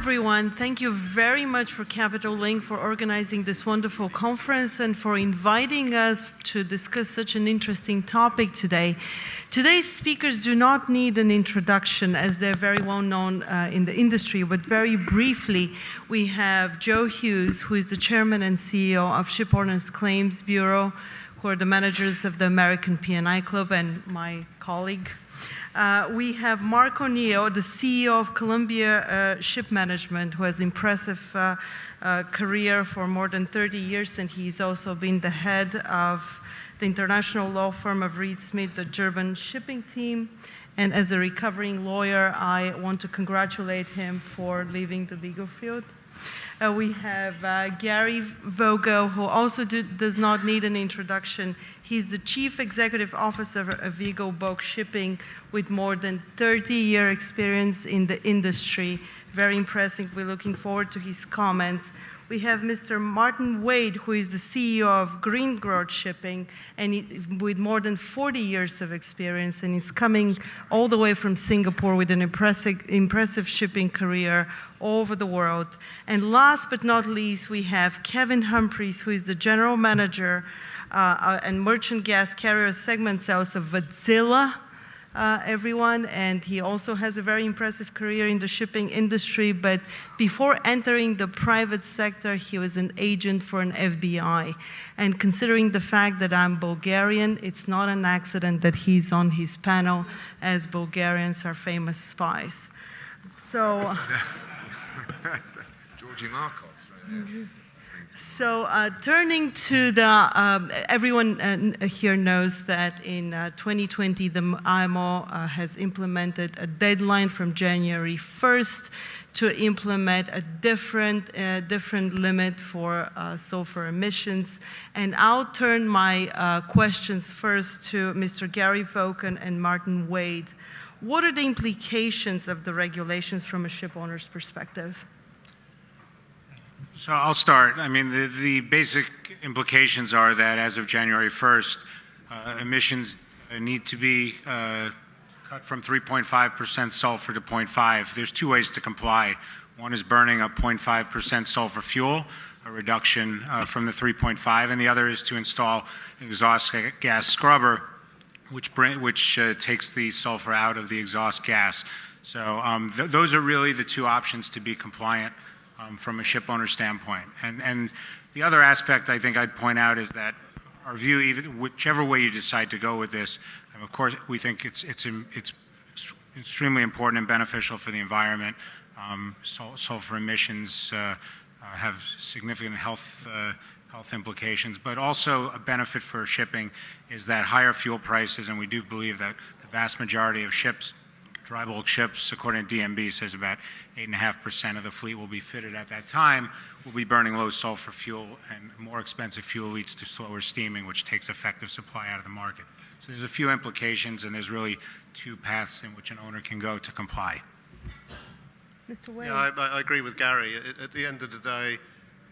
everyone. Thank you very much for Capital Link for organizing this wonderful conference and for inviting us to discuss such an interesting topic today. Today's speakers do not need an introduction as they're very well known in the industry, but very briefly, we have Joe Hughes, who is the chairman and CEO of Shipowners Claims Bureau, who are the managers of the American P&I Club, and my colleague. We have Mark O'Neill, the CEO of Columbia Shipmanagement, who has impressive career for more than 30 years, and he's also been the head of the international law firm of Reed Smith, the German shipping team. And as a recovering lawyer, I want to congratulate him for leaving the legal field. We have Gary Vogel, who also does not need an introduction. He's the Chief Executive Officer of EGLE Bulk Shipping with more than 30-year experience in the industry. Very impressive. We're looking forward to his comments. We have Mr. Martyn Wade, who is the CEO of Grindrod Shipping, and with more than 40 years of experience, and he's coming all the way from Singapore with an impressive shipping career all over the world. And last but not least, we have Kevin Humphreys, who is the General Manager and Merchant Gas Carrier Segment Sales of Vogel, everyone, and he also has a very impressive career in the shipping industry, but before entering the private sector, he was an agent for an FBI. And considering the fact that I'm Bulgarian, it's not an accident that he's on his panel, as Bulgarians are famous spies. So, Georgie Markov, right there. So turning to the, everyone here knows that in 2020, the IMO has implemented a deadline from January 1st to implement a different limit for sulfur emissions. And I'll turn my questions first to Mr. Gary Vogel and Martyn Wade. What are the implications of the regulations from a ship owner's perspective? So I'll start. I mean, the basic implications are that as of January 1st, emissions need to be cut from 3.5% sulfur to 0.5. There's two ways to comply. One is burning a 0.5% sulfur fuel, a reduction from the 3.5, and the other is to install an exhaust gas scrubber, which takes the sulfur out of the exhaust gas. So those are really the two options to be compliant from a ship owner standpoint. And the other aspect I think I'd point out is that our view, whichever way you decide to go with this, and of course we think it's extremely important and beneficial for the environment. Sulfur emissions have significant health implications, but also a benefit for shipping is that higher fuel prices, and we do believe that the vast majority of ships, dry bulk ships, according to DNB, says about 8.5% of the fleet will be fitted at that time, will be burning low sulfur fuel, and more expensive fuel leads to slower steaming, which takes effective supply out of the market. So there's a few implications, and there's really two paths in which an owner can go to comply. Mr. Wade. Yeah, I agree with Gary. At the end of the day,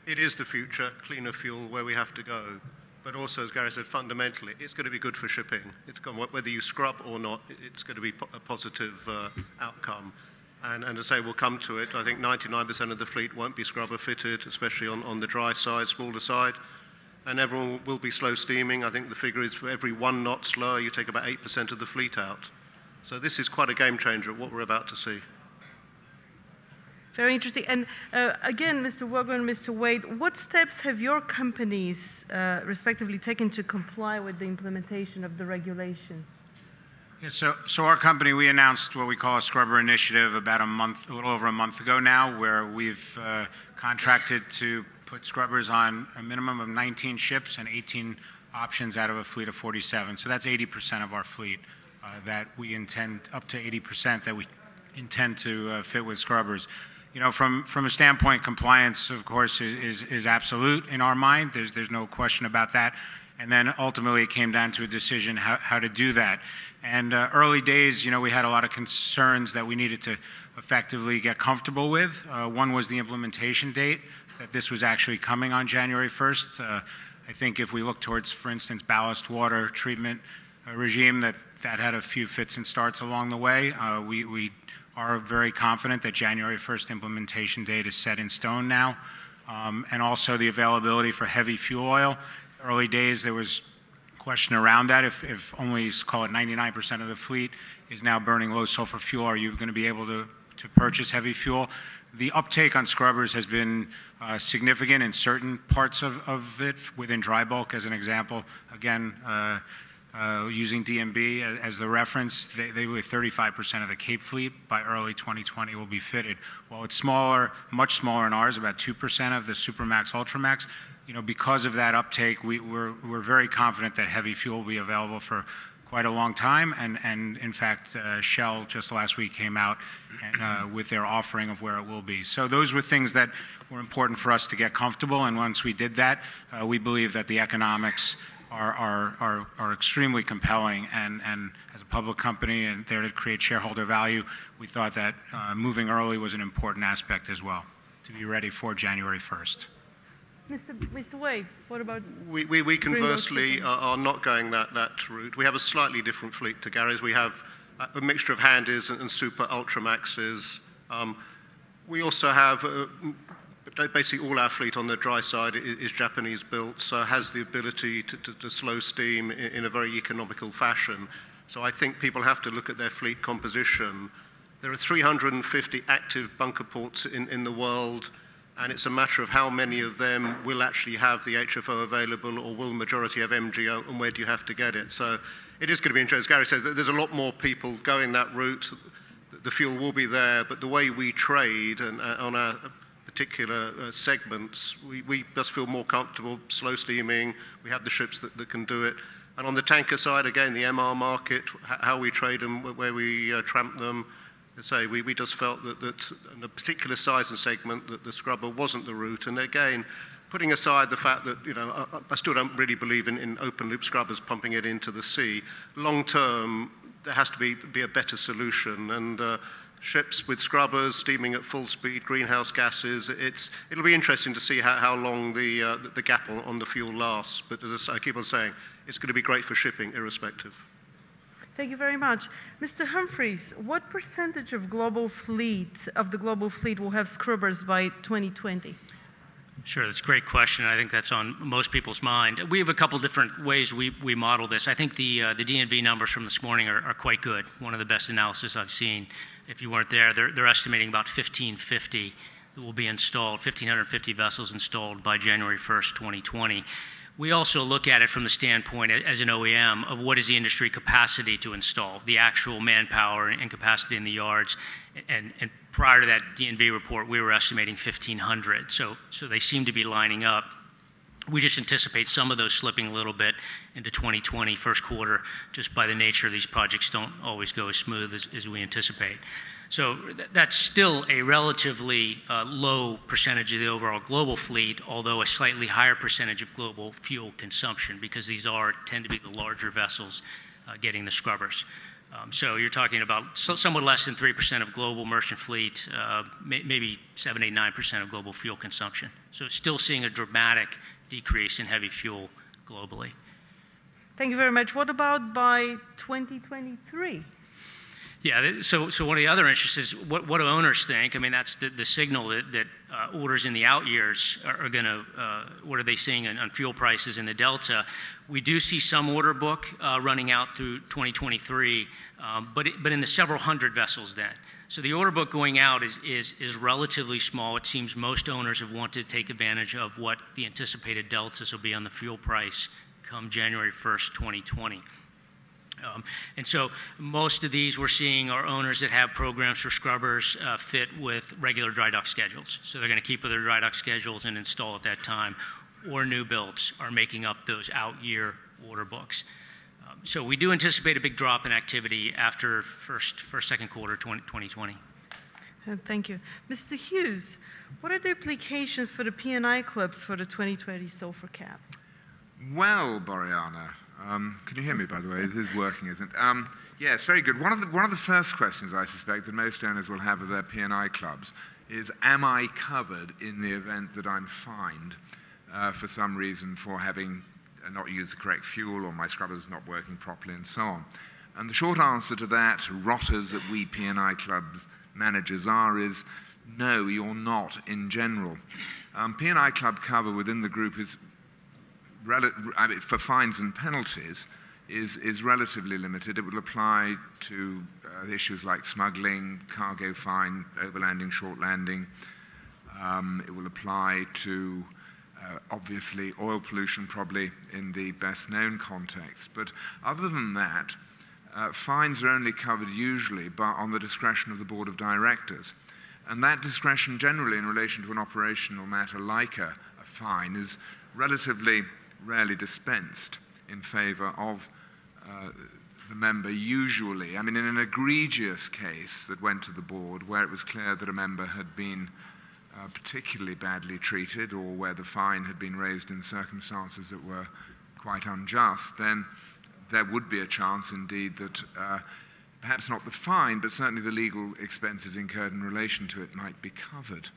it is the future, cleaner fuel, where we have to go. But also, as Gary said, fundamentally, it's going to be good for shipping. It's going, whether you scrub or not, it's going to be a positive outcome. And to say we'll come to it, I think 99% of the fleet won't be scrubber fitted, especially on the dry side, smaller side. And everyone will be slow steaming. I think the figure is for every 1 knot slower, you take about 8% of the fleet out. So this is quite a game changer, what we're about to see. Very interesting. And again, Mr. Vogel and Mr. Wade, what steps have your companies respectively taken to comply with the implementation of the regulations? Yeah, so our company, we announced what we call a scrubber initiative about a little over a month ago now, where we've contracted to put scrubbers on a minimum of 19 ships and 18 options out of a fleet of 47. So that's 80% of our fleet that we intend, up to 80% that we intend to fit with scrubbers. You know, from a standpoint, compliance, of course, is absolute in our mind. There's no question about that. And then ultimately it came down to a decision how to do that. And early days, you know, we had a lot of concerns that we needed to effectively get comfortable with. One was the implementation date, that this was actually coming on January 1st. I think if we look towards, for instance, ballast water treatment regime, that had a few fits and starts along the way. We are very confident that January 1st implementation date is set in stone now. And also the availability for heavy fuel oil. Early days, there was question around that. If only, call it 99% of the fleet is now burning low sulfur fuel, are you going to be able to purchase heavy fuel? The uptake on scrubbers has been significant in certain parts of it, within dry bulk as an example. Again, using DNB as the reference, they were 35% of the Cape fleet by early 2020 will be fitted. While it's smaller, much smaller in ours, about 2% of the Supermax, Ultramax, because of that uptake, we're very confident that heavy fuel will be available for quite a long time. And in fact, Shell just last week came out with their offering of where it will be. So those were things that were important for us to get comfortable. And once we did that, we believe that the economics are extremely compelling, and as a public company and there to create shareholder value, we thought that moving early was an important aspect as well, to be ready for January 1st. Mr. Wade, what about? We conversely are not going that route. We have a slightly different fleet to Gary's. We have a mixture of handies and super ultramaxes. We also have basically all our fleet on the dry side is Japanese built, so has the ability to slow steam in a very economical fashion. So I think people have to look at their fleet composition. There are 350 active bunker ports in the world, and it's a matter of how many of them will actually have the HFO available, or will the majority have MGO, and where do you have to get it? So it is going to be interesting. As Gary says, there's a lot more people going that route. The fuel will be there, but the way we trade and on our particular segments, we just feel more comfortable slow steaming. We have the ships that can do it. And on the tanker side, again, the MR market, how we trade them, where we tramp them, we just felt that in a particular size and segment that the scrubber wasn't the route. And again, putting aside the fact that, I still don't really believe in open loop scrubbers pumping it into the sea. Long term, there has to be a better solution. And ships with scrubbers steaming at full speed, greenhouse gases, it'll be interesting to see how long the gap on the fuel lasts. But as I keep on saying, it's going to be great for shipping, irrespective. Thank you very much. Mr. Humphreys, what percentage of the global fleet will have scrubbers by 2020? Sure, that's a great question. I think that's on most people's mind. We have a couple different ways we model this. I think the DNV numbers from this morning are quite good. One of the best analysis I've seen. If you weren't there, they're estimating about 1,550 will be installed, 1,550 vessels installed by January 1st, 2020. We also look at it from the standpoint as an OEM of what is the industry capacity to install, the actual manpower and capacity in the yards. And prior to that DNV report, we were estimating 1,500. So they seem to be lining up. We just anticipate some of those slipping a little bit into 2020, first quarter, just by the nature of these projects don't always go as smooth as we anticipate. So that's still a relatively low percentage of the overall global fleet, although a slightly higher percentage of global fuel consumption, because these tend to be the larger vessels getting the scrubbers. So you're talking about somewhat less than 3% of global merchant fleet, maybe 7, 8, 9% of global fuel consumption. So still seeing a dramatic decrease in heavy fuel globally. Thank you very much. What about by 2023? Yeah, so one of the other interests is what do owners think? I mean, that's the signal that orders in the out years are going to, what are they seeing on fuel prices in the Delta? We do see some order book running out through 2023, but in the several hundred vessels then. So the order book going out is relatively small. It seems most owners have wanted to take advantage of what the anticipated deltas will be on the fuel price come January 1st, 2020. And so most of these we're seeing are owners that have programs for scrubbers fit with regular dry dock schedules. So they're going to keep with their dry dock schedules and install at that time. Or new builds are making up those out-year order books. So we do anticipate a big drop in activity after second quarter 2020. Thank you. Mr. Hughes, what are the implications for the P&I clubs for the 2020 sulfur cap? Well, Boriana, can you hear me, by the way? It is working, isn't it? Yes, very good. One of the first questions I suspect that most owners will have of their P&I clubs is, am I covered in the event that I'm fined for some reason for having not used the correct fuel, or my scrubber's not working properly, and so on? And the short answer to that, rotters that we P&I clubs managers are, is no, you're not in general. P&I club cover within the group is, for fines and penalties, is relatively limited. It will apply to issues like smuggling, cargo fine, overlanding, short landing. It will apply to, obviously, oil pollution, probably in the best known context. But other than that, fines are only covered usually on the discretion of the board of directors. And that discretion generally in relation to an operational matter like a fine is relatively rarely dispensed in favour of the member usually. I mean, in an egregious case that went to the board where it was clear that a member had been particularly badly treated, or where the fine had been raised in circumstances that were quite unjust, then there would be a chance indeed that perhaps not the fine, but certainly the legal expenses incurred in relation to it might be covered.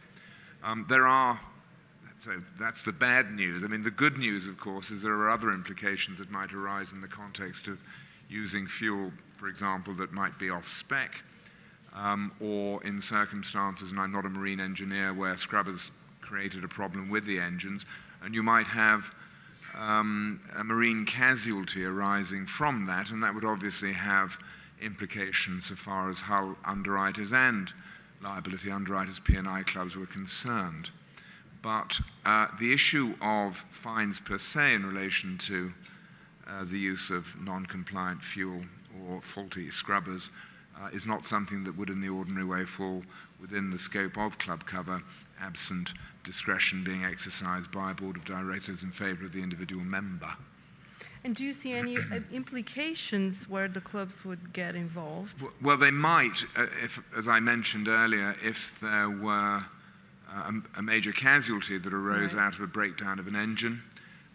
So that's the bad news. I mean, the good news, of course, is there are other implications that might arise in the context of using fuel, for example, that might be off-spec, or in circumstances, and I'm not a marine engineer, where scrubbers created a problem with the engines, and you might have a marine casualty arising from that, and that would obviously have implications so far as hull underwriters and liability underwriters, P&I clubs, were concerned. But the issue of fines per se in relation to the use of non-compliant fuel or faulty scrubbers is not something that would in the ordinary way fall within the scope of club cover, absent discretion being exercised by a board of directors in favour of the individual member. And do you see any implications where the clubs would get involved? Well, they might, if, as I mentioned earlier, if there were a major casualty that arose out of a breakdown of an engine,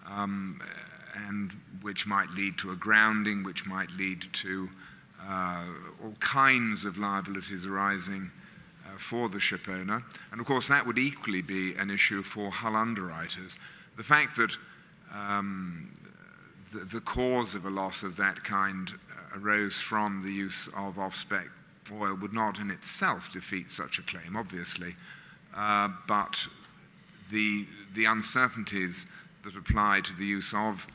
and which might lead to a grounding, which might lead to all kinds of liabilities arising for the ship owner. And of course, that would equally be an issue for hull underwriters. The fact that the cause of a loss of that kind arose from the use of off-spec oil would not in itself defeat such a claim, obviously. But the uncertainties that apply to the use of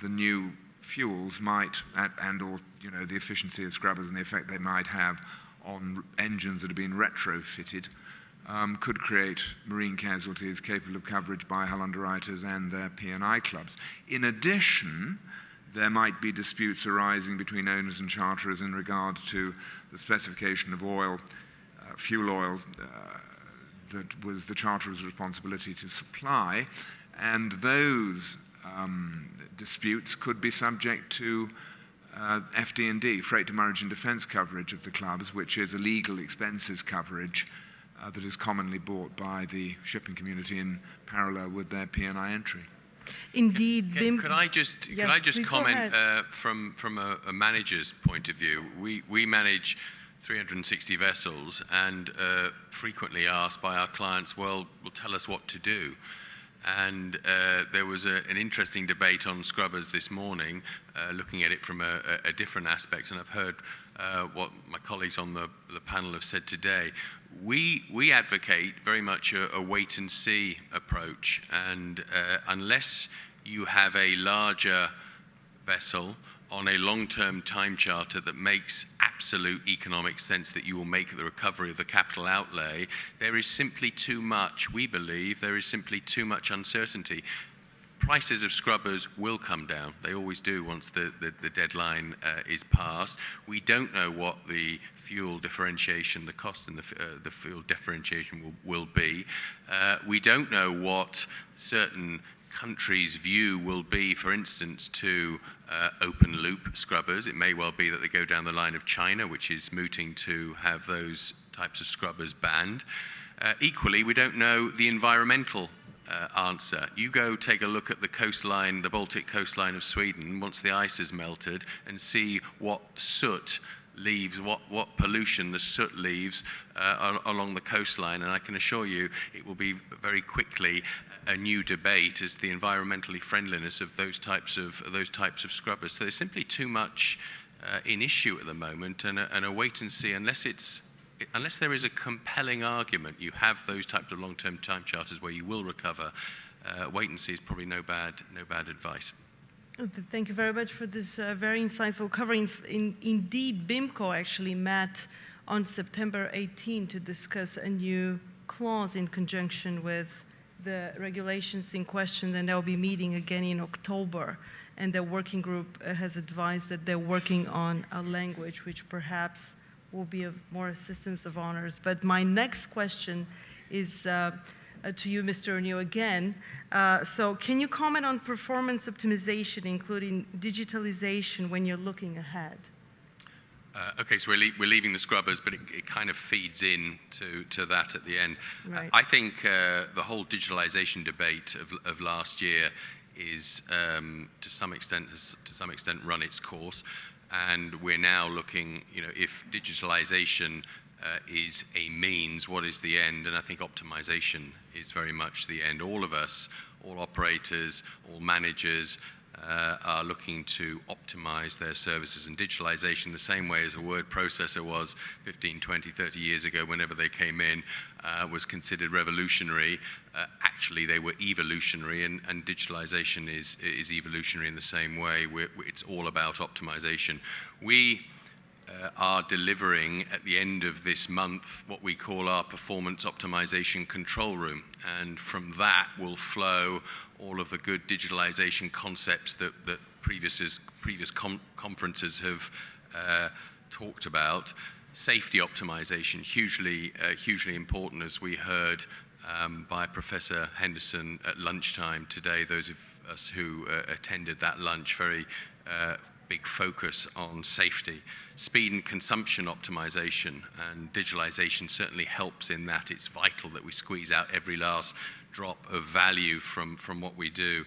the new fuels might, and/or the efficiency of scrubbers and the effect they might have on engines that have been retrofitted, could create marine casualties capable of coverage by hull underwriters and their P&I clubs. In addition, there might be disputes arising between owners and charterers in regard to the specification of oil, fuel oil, that was the charterer's responsibility to supply, and those disputes could be subject to FD&D, Freight Demurrage and Defence coverage of the clubs, which is a legal expenses coverage that is commonly bought by the shipping community in parallel with their P&I entry. Indeed. Could I just comment from a manager's point of view? We manage 360 vessels and frequently asked by our clients, well, tell us what to do. And there was an interesting debate on scrubbers this morning, looking at it from a different aspect, and I've heard what my colleagues on the panel have said today. We advocate very much a wait-and-see approach, and unless you have a larger vessel on a long-term time charter that makes absolute economic sense that you will make the recovery of the capital outlay, there is simply too much, we believe, there is simply too much uncertainty. Prices of scrubbers will come down. They always do once the deadline is passed. We don't know what the fuel differentiation, the cost in the fuel differentiation will be. We don't know what certain countries' view will be, for instance, to open loop scrubbers. It may well be that they go down the line of China, which is mooting to have those types of scrubbers banned. Equally, we don't know the environmental answer. You go take a look at the coastline, the Baltic coastline of Sweden, once the ice has melted, and see what soot leaves, what pollution the soot leaves along the coastline, and I can assure you it will be very quickly a new debate as the environmentally friendliness of those types of scrubbers. So there's simply too much in issue at the moment, and a wait and see. Unless there is a compelling argument, you have those types of long-term time charters where you will recover. Wait and see is probably no bad advice. Thank you very much for this very insightful covering. Indeed, BIMCO actually met on September 18 to discuss a new clause in conjunction with the regulations in question, and they'll be meeting again in October. And the working group has advised that they're working on a language which perhaps will be of more assistance of honors. But my next question is to you, Mr. O'Neill, again. So can you comment on performance optimization, including digitalization, when you're looking ahead? Okay, so we're leaving the scrubbers, but it kind of feeds in to that at the end. Right. I think the whole digitalization debate of last year is to some extent run its course, and we're now looking, if digitalization is a means, what is the end? And I think optimization is very much the end. All of us, all operators, all managers are looking to optimize their services, and digitalization, the same way as a word processor was 15, 20, 30 years ago, whenever they came in, was considered revolutionary. Actually, they were evolutionary, and digitalization is evolutionary in the same way. It's all about optimization. We are delivering at the end of this month what we call our performance optimization control room, and from that will flow all of the good digitalization concepts that previous conferences have talked about. Safety optimization, hugely important, as we heard by Professor Henderson at lunchtime today. Those of us who attended that lunch, very big focus on safety. Speed and consumption optimization, and digitalization certainly helps in that. It's vital that we squeeze out every last drop of value from what we do.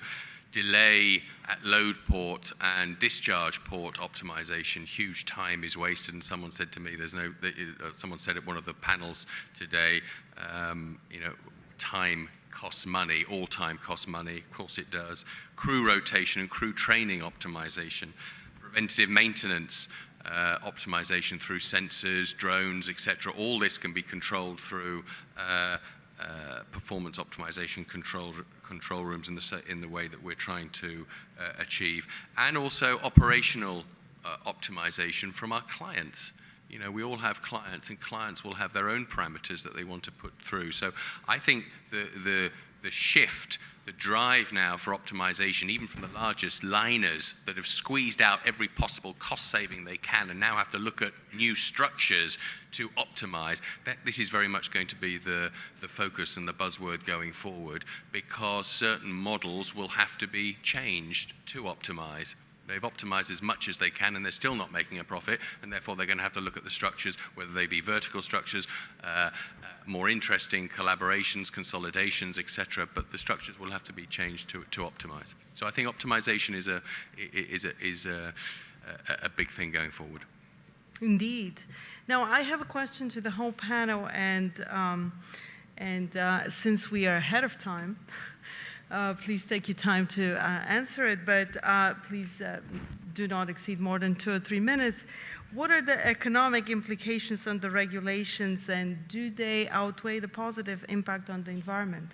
Delay at load port and discharge port optimization, huge time is wasted, and someone said to me, someone said at one of the panels today, time costs money, all time costs money, of course it does. Crew rotation and crew training optimization, preventative maintenance optimization through sensors, drones, etc. All this can be controlled through performance optimization control rooms in the way that we're trying to achieve, and also operational optimization from our clients. We all have clients, and clients will have their own parameters that they want to put through. So I think the shift, the drive now for optimization, even from the largest liners that have squeezed out every possible cost saving they can and now have to look at new structures to optimize, this is very much going to be the focus and the buzzword going forward, because certain models will have to be changed to optimize. They've optimized as much as they can, and they're still not making a profit, and therefore they're going to have to look at the structures, whether they be vertical structures, more interesting collaborations, consolidations, etc. But the structures will have to be changed to optimize. So I think optimization is a big thing going forward. Indeed. Now I have a question to the whole panel, and since we are ahead of time. Please take your time to answer it, but please do not exceed more than 2 or 3 minutes. What are the economic implications on the regulations, and do they outweigh the positive impact on the environment?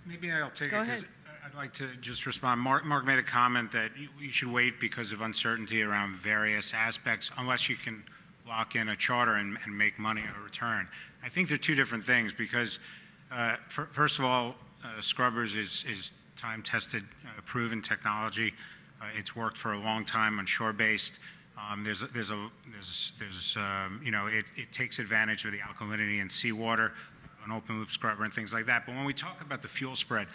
Maybe I'll take Go it, because ahead. I'd like to just respond. Mark made a comment that you should wait because of uncertainty around various aspects, unless you can lock in a charter and make money or return. I think they're two different things, because first of all, scrubbers is time-tested, proven technology. It's worked for a long time on shore-based. It takes advantage of the alkalinity in seawater, an open-loop scrubber and things like that. But when we talk about the fuel spread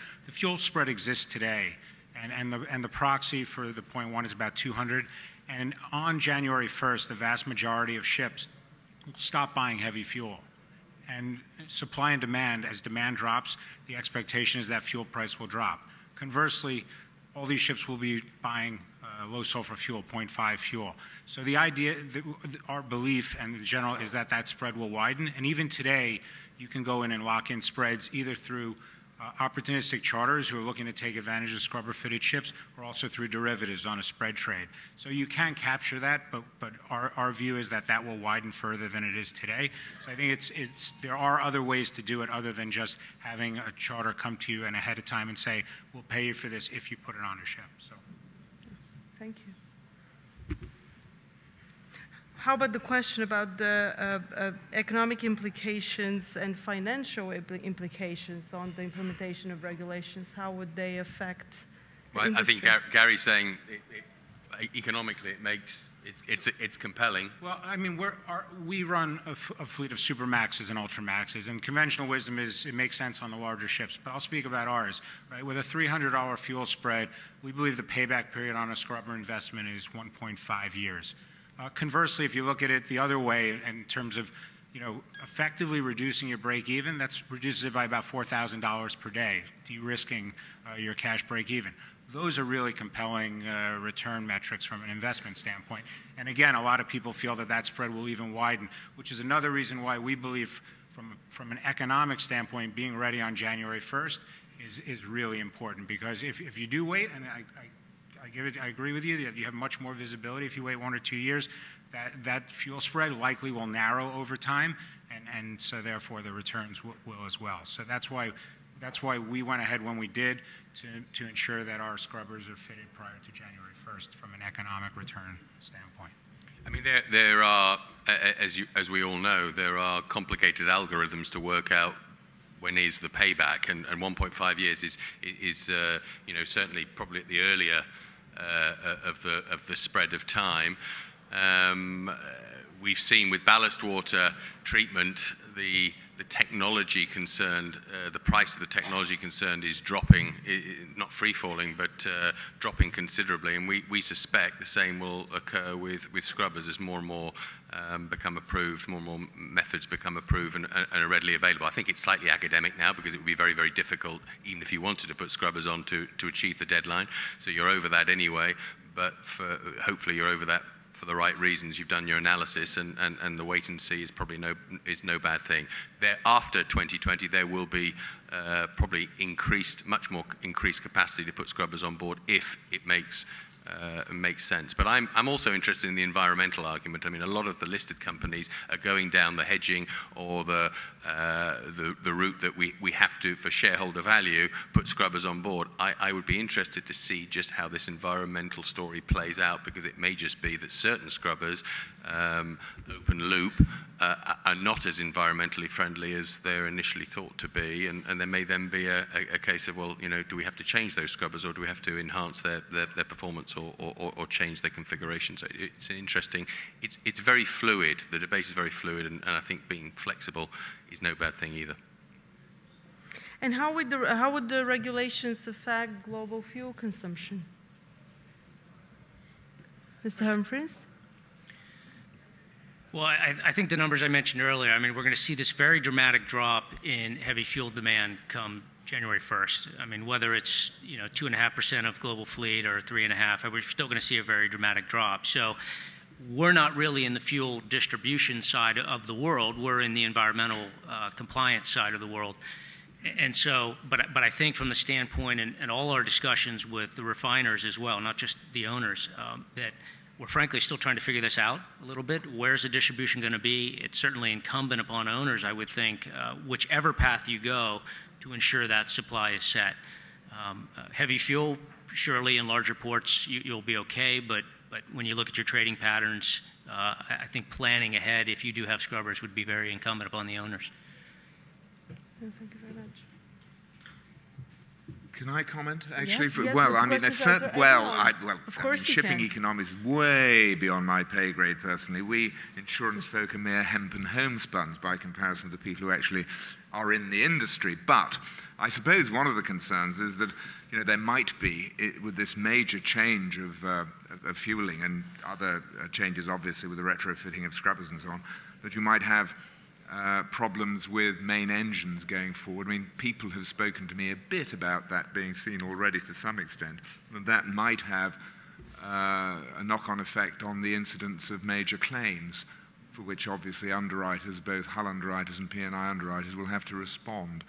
exists today, and the proxy for the 0.1 is about 200. And on January 1st, the vast majority of ships will stop buying heavy fuel. And supply and demand, as demand drops, the expectation is that fuel price will drop. Conversely, all these ships will be buying low sulfur fuel, 0.5 fuel. So the idea, our belief and the general is that spread will widen. And even today, you can go in and lock in spreads either through opportunistic charters who are looking to take advantage of scrubber-fitted ships, or also through derivatives on a spread trade. So you can capture that, but our view is that that will widen further than it is today. So I think there are other ways to do it other than just having a charter come to you and ahead of time and say, we'll pay you for this if you put it on a ship. So. Thank you. How about the question about the economic implications and financial implications on the implementation of regulations? How would they affect the industry? I think Gary's saying economically it's compelling. Well, I mean, we run a fleet of Supermaxes and Ultramaxes, and conventional wisdom is it makes sense on the larger ships. But I'll speak about ours. Right? With a $300 fuel spread, we believe the payback period on a scrubber investment is 1.5 years. Conversely, if you look at it the other way in terms of, effectively reducing your break-even, that reduces it by about $4,000 per day, de-risking your cash break-even. Those are really compelling return metrics from an investment standpoint. And again, a lot of people feel that spread will even widen, which is another reason why we believe from an economic standpoint, being ready on January 1st is really important, because if you do wait, and I agree with you that you have much more visibility if you wait 1 or 2 years. That fuel spread likely will narrow over time, and so therefore the returns will as well. So that's why we went ahead when we did to ensure that our scrubbers are fitted prior to January 1st from an economic return standpoint. I mean, there are, as we all know, there are complicated algorithms to work out when is the payback, and 1.5 years is certainly probably at the earlier of the spread of time. We've seen with ballast water treatment, the technology concerned, the price of the technology concerned is dropping, not free falling, but dropping considerably. And we suspect the same will occur with scrubbers as more and more become approved, more and more methods become approved and are readily available. I think it's slightly academic now because it would be very, very difficult, even if you wanted to put scrubbers on to achieve the deadline. So you're over that anyway, but hopefully you're over that for the right reasons. You've done your analysis, and the wait and see is probably no bad thing. After 2020, there will be probably much more increased capacity to put scrubbers on board if it makes sense. But I'm also interested in the environmental argument. I mean, a lot of the listed companies are going down the hedging or the route that we have to, for shareholder value, put scrubbers on board. I would be interested to see just how this environmental story plays out, because it may just be that certain scrubbers, open loop, are not as environmentally friendly as they're initially thought to be, and there may then be a case of, well, do we have to change those scrubbers, or do we have to enhance their performance or change their configuration? So it's interesting. It's very fluid. The debate is very fluid, and I think being flexible is no bad thing either. And how would the regulations affect global fuel consumption? Mr. Humphries? Well, I think the numbers I mentioned earlier, I mean, we're going to see this very dramatic drop in heavy fuel demand come January 1st. I mean, whether it's 2.5% of global fleet or 3.5%, we're still going to see a very dramatic drop. So we're not really in the fuel distribution side of the world. We're in the environmental compliance side of the world. And so, but I think from the standpoint and all our discussions with the refiners as well, not just the owners, that we're frankly still trying to figure this out a little bit. Where's the distribution going to be? It's certainly incumbent upon owners, I would think, whichever path you go, to ensure that supply is set. Heavy fuel, surely in larger ports you'll be okay, but when you look at your trading patterns, I think planning ahead, if you do have scrubbers, would be very incumbent upon the owners. Thank you very much. Can I comment? Actually, Yes, well, I mean, questions shipping economics is way beyond my pay grade personally. We insurance folk are mere hemp and homespuns by comparison with the people who actually are in the industry. But I suppose one of the concerns is that there might be, with this major change of fueling and other changes, obviously with the retrofitting of scrubbers and so on, that you might have problems with main engines going forward. I mean, people have spoken to me a bit about that being seen already to some extent, and that might have a knock-on effect on the incidence of major claims, for which obviously underwriters, both hull underwriters and P&I underwriters, will have to respond.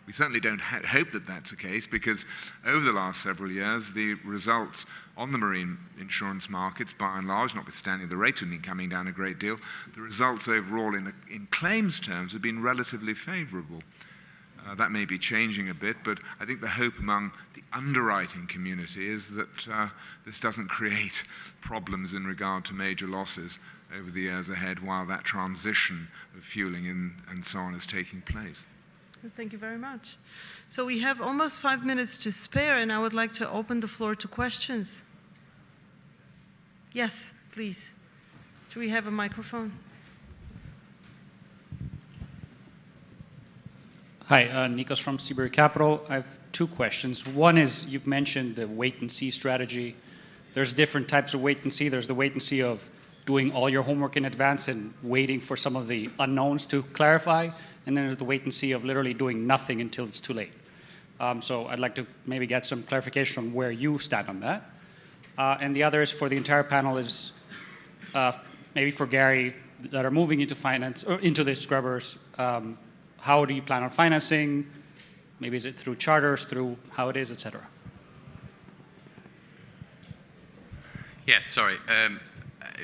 We certainly don't hope that that's the case, because over the last several years, the results on the marine insurance markets, by and large, notwithstanding the rate have been coming down a great deal, the results overall in claims terms have been relatively favorable. That may be changing a bit, but I think the hope among the underwriting community is that this doesn't create problems in regard to major losses over the years ahead while that transition of fueling and so on is taking place. Thank you very much. So we have almost 5 minutes to spare, and I would like to open the floor to questions. Yes, please. Do we have a microphone? Hi, Nikos from Seabury Capital. I have 2 questions. One is, you've mentioned the wait-and-see strategy. There's different types of wait-and-see. There's the wait-and-see of doing all your homework in advance and waiting for some of the unknowns to clarify. And then there's the wait-and-see of literally doing nothing until it's too late. So I'd like to maybe get some clarification on where you stand on that. And the other is for the entire panel is maybe for Gary, that are moving into finance, or into the scrubbers. How do you plan on financing? Maybe is it through charters, through how it is, et cetera? Yeah, sorry.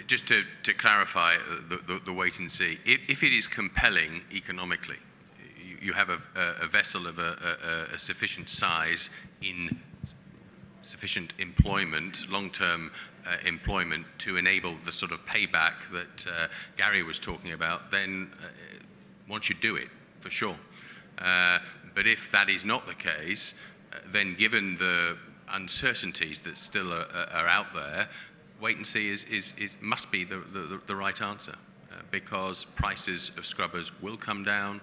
Just to clarify the wait and see, if it is compelling economically, you have a vessel of a sufficient size in sufficient employment, long-term employment, to enable the sort of payback that Gary was talking about, then once you do it, for sure. But if that is not the case, then given the uncertainties that still are out there, wait and see must be the right answer, because prices of scrubbers will come down.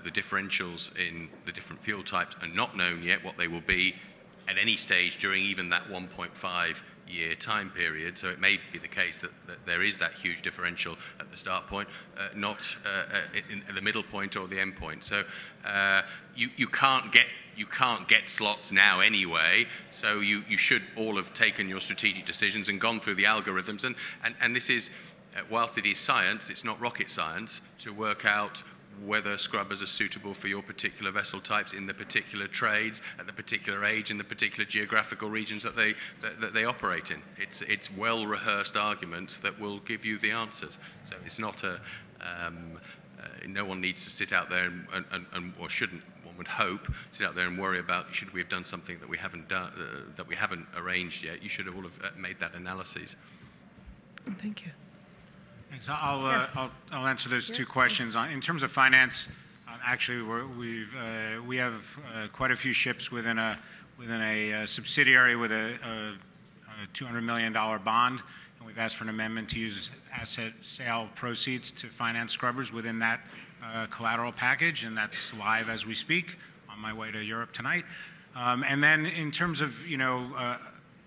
The differentials in the different fuel types are not known yet what they will be at any stage during even that 1.5-year time period. So it may be the case that there is that huge differential at the start point, not at the middle point or the end point. So you can't get slots now anyway, so you should all have taken your strategic decisions and gone through the algorithms. And this is, whilst it is science, it's not rocket science to work out whether scrubbers are suitable for your particular vessel types in the particular trades, at the particular age, in the particular geographical regions that they operate in. It's well-rehearsed arguments that will give you the answers. So it's not no one needs to sit out there and or shouldn't, one would hope, sit out there and worry about, should we have done something that we haven't done, that we haven't arranged yet. You should have all have made that analysis. Thank you. Thanks. I'll answer those 2 questions. In terms of finance, actually we have quite a few ships within a subsidiary with a $200 million bond, and we've asked for an amendment to use asset sale proceeds to finance scrubbers within that collateral package, and that's live as we speak. On my way to Europe tonight. And then in terms of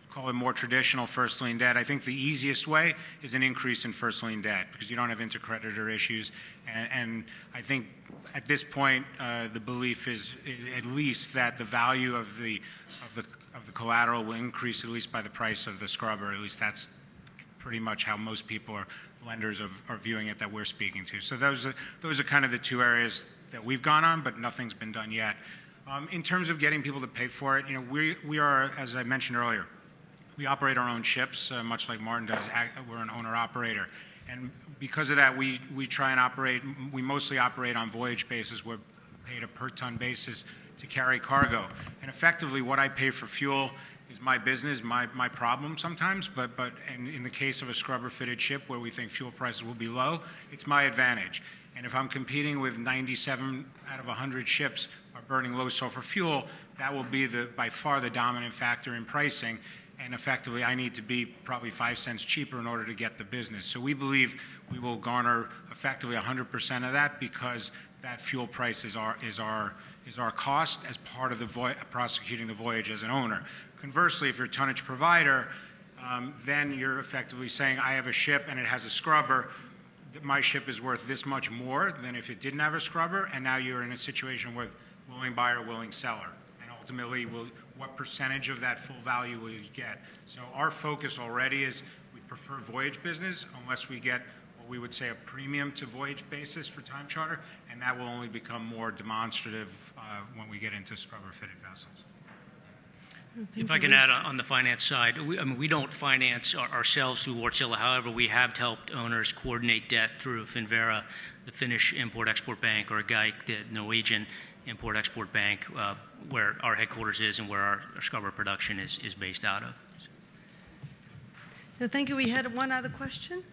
call it more traditional first lien debt, I think the easiest way is an increase in first lien debt, because you don't have intercreditor issues. And I think at this point, the belief is at least that the value of the collateral will increase at least by the price of the scrubber. At least that's pretty much how most people lenders are viewing it that we're speaking to. So those are kind of the 2 areas that we've gone on, but nothing's been done yet. In terms of getting people to pay for it, we are, as I mentioned earlier, we operate our own ships, much like Martyn does. We're an owner-operator. And because of that, we try and operate, we mostly operate on voyage basis. We're paid a per-ton basis to carry cargo. And effectively, what I pay for fuel is my business, my problem sometimes. But in the case of a scrubber-fitted ship where we think fuel prices will be low, it's my advantage. And if I'm competing with 97 out of 100 ships are burning low sulfur fuel, that will be by far the dominant factor in pricing. And effectively, I need to be probably 5 cents cheaper in order to get the business. So we believe we will garner effectively 100% of that, because that fuel price is our cost as part of the prosecuting the voyage as an owner. Conversely, if you're a tonnage provider, then you're effectively saying, I have a ship and it has a scrubber. My ship is worth this much more than if it didn't have a scrubber, and now you're in a situation with willing buyer, willing seller. And ultimately, what percentage of that full value will you get? So our focus already is we prefer voyage business unless we get what what we would say a premium to voyage basis for time charter, and that will only become more demonstrative when we get into scrubber-fitted vessels. If I can add on the finance side, we don't finance ourselves through Wärtsilä. However, we have helped owners coordinate debt through Finnvera, the Finnish Import-Export Bank, or GAIK, the Norwegian Import-Export Bank, where our headquarters is and where our scrubber production is based out of. So thank you. We had one other question.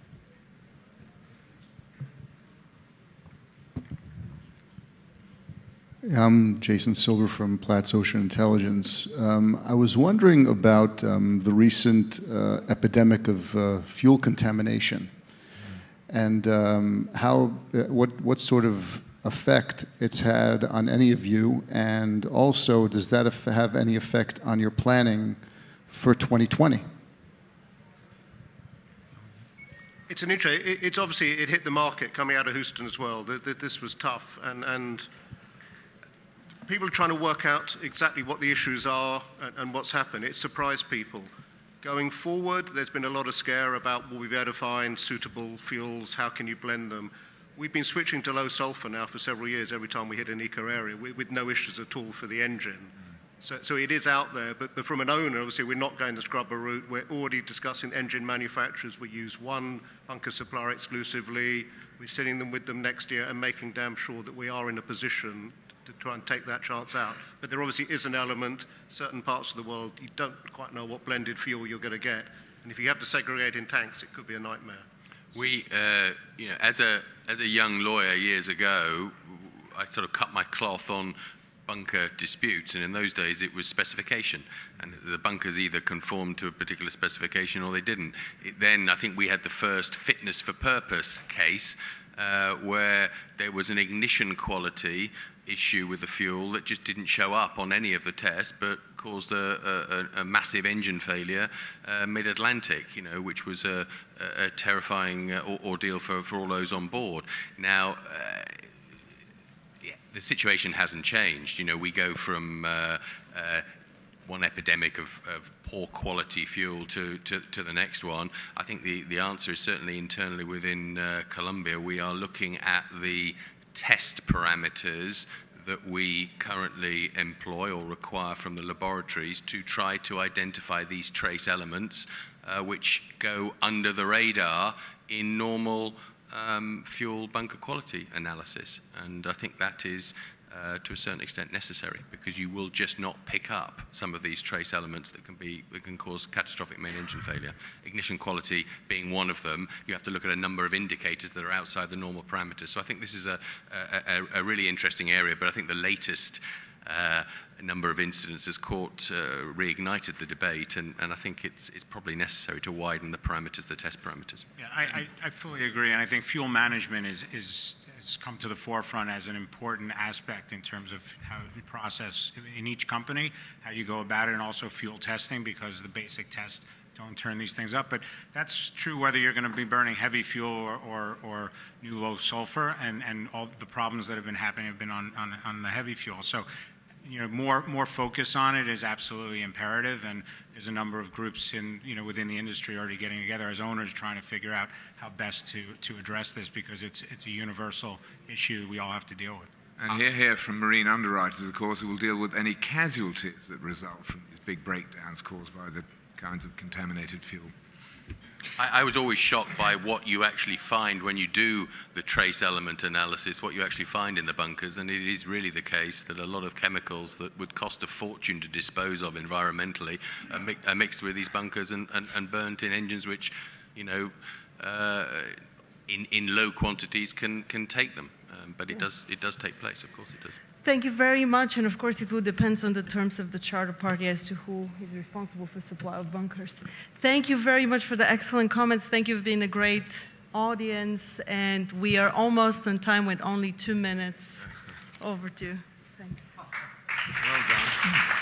I'm Jason Silver from Platts Ocean Intelligence. I was wondering about the recent epidemic of fuel contamination and what sort of effect it's had on any of you, and also does that have any effect on your planning for 2020? It's an interesting. It's obviously it hit the market coming out of Houston as well. This was tough, and people are trying to work out exactly what the issues are and what's happened. It surprised people. Going forward, there's been a lot of scare about will we be able to find suitable fuels, how can you blend them. We've been switching to low sulfur now for several years every time we hit an eco area with no issues at all for the engine. So it is out there, but from an owner, obviously we're not going the scrubber route. We're already discussing engine manufacturers. We use one bunker supplier exclusively. We're sitting them with them next year and making damn sure that we are in a position to try and take that chance out. But there obviously is an element, certain parts of the world, you don't quite know what blended fuel you're going to get. And if you have to segregate in tanks, it could be a nightmare. We, as a young lawyer years ago, I sort of cut my cloth on bunker disputes, and in those days it was specification, and the bunkers either conformed to a particular specification or they didn't. Then I think we had the first fitness for purpose case where there was an ignition quality issue with the fuel that just didn't show up on any of the tests, but caused a massive engine failure mid-Atlantic, which was a terrifying ordeal for all those on board. Now, the situation hasn't changed. We go from one epidemic of poor quality fuel to the next one. I think the answer is certainly internally within Columbia. We are looking at the test parameters that we currently employ or require from the laboratories to try to identify these trace elements which go under the radar in normal fuel bunker quality analysis. And I think that is to a certain extent necessary, because you will just not pick up some of these trace elements that can cause catastrophic main engine failure. Ignition quality being one of them. You have to look at a number of indicators that are outside the normal parameters. So I think this is a really interesting area, but I think the latest number of incidents has reignited the debate, and I think it's probably necessary to widen the parameters, the test parameters. Yeah, I fully agree, and I think fuel management has come to the forefront as an important aspect in terms of how you process in each company, how you go about it, and also fuel testing, because the basic tests don't turn these things up. But that's true whether you're going to be burning heavy fuel or new low sulfur, and all the problems that have been happening have been on the heavy fuel. So more focus on it is absolutely imperative, and there's a number of groups within the industry already getting together as owners trying to figure out how best to address this, because it's a universal issue we all have to deal with. And here from marine underwriters, of course, who will deal with any casualties that result from these big breakdowns caused by the kinds of contaminated fuel. I was always shocked by what you actually find when you do the trace element analysis, what you actually find in the bunkers, and it is really the case that a lot of chemicals that would cost a fortune to dispose of environmentally are mixed with these bunkers and burnt in engines which, in low quantities can take them. But it does take place, of course it does. Thank you very much, and of course it will depend on the terms of the charter party as to who is responsible for supply of bunkers. Thank you very much for the excellent comments. Thank you for being a great audience, and we are almost on time with only 2 minutes overdue. Thanks. Well done.